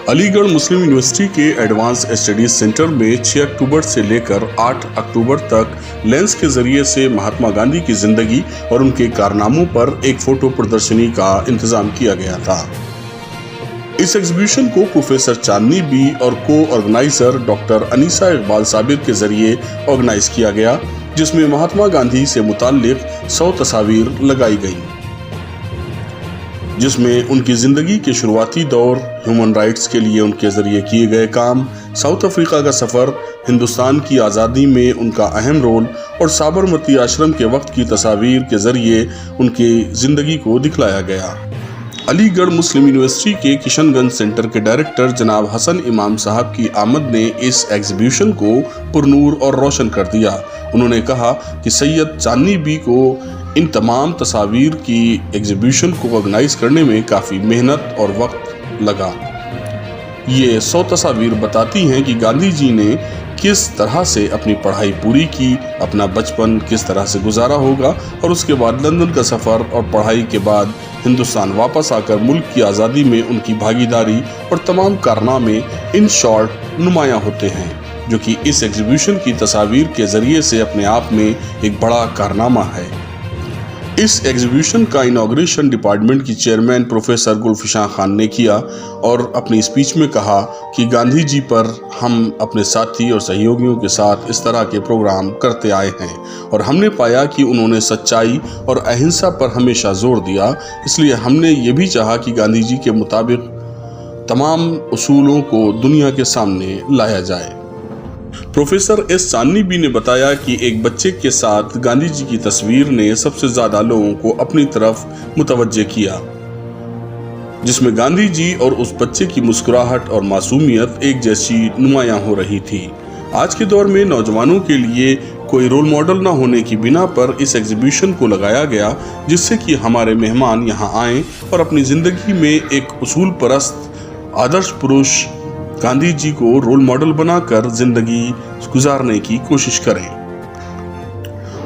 अलीगढ़ मुस्लिम university के advance studies centre में 6 अक्टूबर से लेकर 8 अक्टूबर तक लेंस के जरिए से महात्मा गांधी की जिंदगी और उनके कारनामों पर एक फोटो प्रदर्शनी का इंतजाम किया गया था। इस एग्जीबिशन को प्रोफेसर चांदनी बी और को ऑर्गेनाइजर डॉक्टर अनीसा इकबाल साबिर के जरिए ऑर्गेनाइज किया गया, जिसमें महात्मा गांधी से मुताल्लिक 100 तस्वीर लगाई गई, जिसमें उनकी जिंदगी के शुरुआती दौर, ह्यूमन राइट्स के लिए उनके जरिए किए गए काम, साउथ अफ्रीका का सफ़र, हिंदुस्तान की आज़ादी में उनका अहम रोल और साबरमती आश्रम के वक्त की तस्वीर के जरिए उनकी ज़िंदगी को दिखलाया गया। अलीगढ़ मुस्लिम यूनिवर्सिटी के किशनगंज सेंटर के डायरेक्टर जनाब हसन इमाम साहब की आमद ने इस एग्जीबिशन को पुरनूर और रोशन कर दिया। उन्होंने कहा कि सैयद चांदनी बी को इन तमाम तस्वीर की एग्जीबिशन को ऑर्गेनाइज करने में काफ़ी मेहनत और वक्त लगा। ये 100 तस्वीर बताती हैं कि गांधी जी ने किस तरह से अपनी पढ़ाई पूरी की, अपना बचपन किस तरह से गुजारा होगा और उसके बाद लंदन का सफ़र और पढ़ाई के बाद हिंदुस्तान वापस आकर मुल्क की आज़ादी में उनकी भागीदारी और तमाम कारनामे इन शॉर्ट नुमायां होते हैं, जो कि इस एग्जीबिशन की तस्वीर के ज़रिए से अपने आप में एक बड़ा कारनामा है। इस एग्जीबिशन का इनॉग्रेशन डिपार्टमेंट की चेयरमैन प्रोफेसर गुलफिशां खान ने किया और अपनी स्पीच में कहा कि गांधी जी पर हम अपने साथी और सहयोगियों के साथ इस तरह के प्रोग्राम करते आए हैं और हमने पाया कि उन्होंने सच्चाई और अहिंसा पर हमेशा जोर दिया, इसलिए हमने ये भी चाहा कि गांधी जी के मुताबिक तमाम उसूलों को दुनिया के सामने लाया जाए। प्रोफेसर एस चांदनी बी ने बताया कि एक बच्चे के साथ गांधी जी की तस्वीर ने सबसे ज्यादा लोगों को अपनी तरफ मुतवज्जे किया, जिसमें गांधी जी और उस बच्चे की मुस्कुराहट और मासूमियत एक जैसी नुमायां हो रही थी। आज के दौर में नौजवानों के लिए कोई रोल मॉडल न होने की बिना पर इस एग्जीबिशन को लगाया गया, जिससे कि हमारे मेहमान यहाँ आएं और अपनी जिंदगी में एक उसूल परस्त आदर्श पुरुष गांधी जी को रोल मॉडल बनाकर जिंदगी गुजारने की कोशिश करें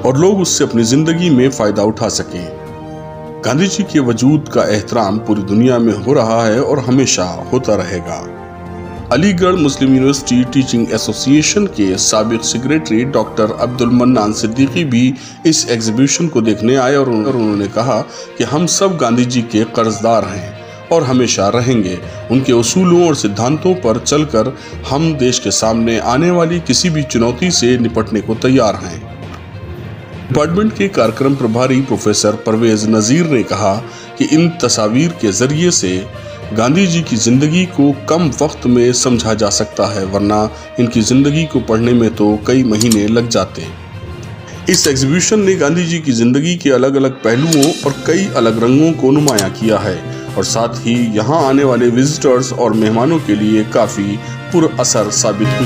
और लोग उससे अपनी जिंदगी में फायदा उठा सकें। गांधी जी के वजूद का एहतराम पूरी दुनिया में हो रहा है और हमेशा होता रहेगा। अलीगढ़ मुस्लिम यूनिवर्सिटी टीचिंग एसोसिएशन के साबिक secretary doctor Abdul mannan Siddiqui भी इस एग्जीबिशन को देखने आए और उन्होंने कहा कि हम सब गांधी जी के कर्जदार हैं और हमेशा रहेंगे। उनके उसूलों और सिद्धांतों पर चलकर हम देश के सामने आने वाली किसी भी चुनौती से निपटने को तैयार हैं। डिपार्टमेंट के कार्यक्रम प्रभारी प्रोफेसर परवेज नज़ीर ने कहा कि इन तस्वीर के जरिए से गांधी जी की जिंदगी को कम वक्त में समझा जा सकता है, वरना इनकी जिंदगी को पढ़ने में तो कई महीने लग जाते। इस एग्जीबिशन ने गांधी जी की जिंदगी के अलग अलग पहलुओं और कई अलग रंगों को नुमायां किया है और साथ ही यहाँ आने वाले विजिटर्स और मेहमानों के लिए काफ़ी पुरअसर साबित हुई।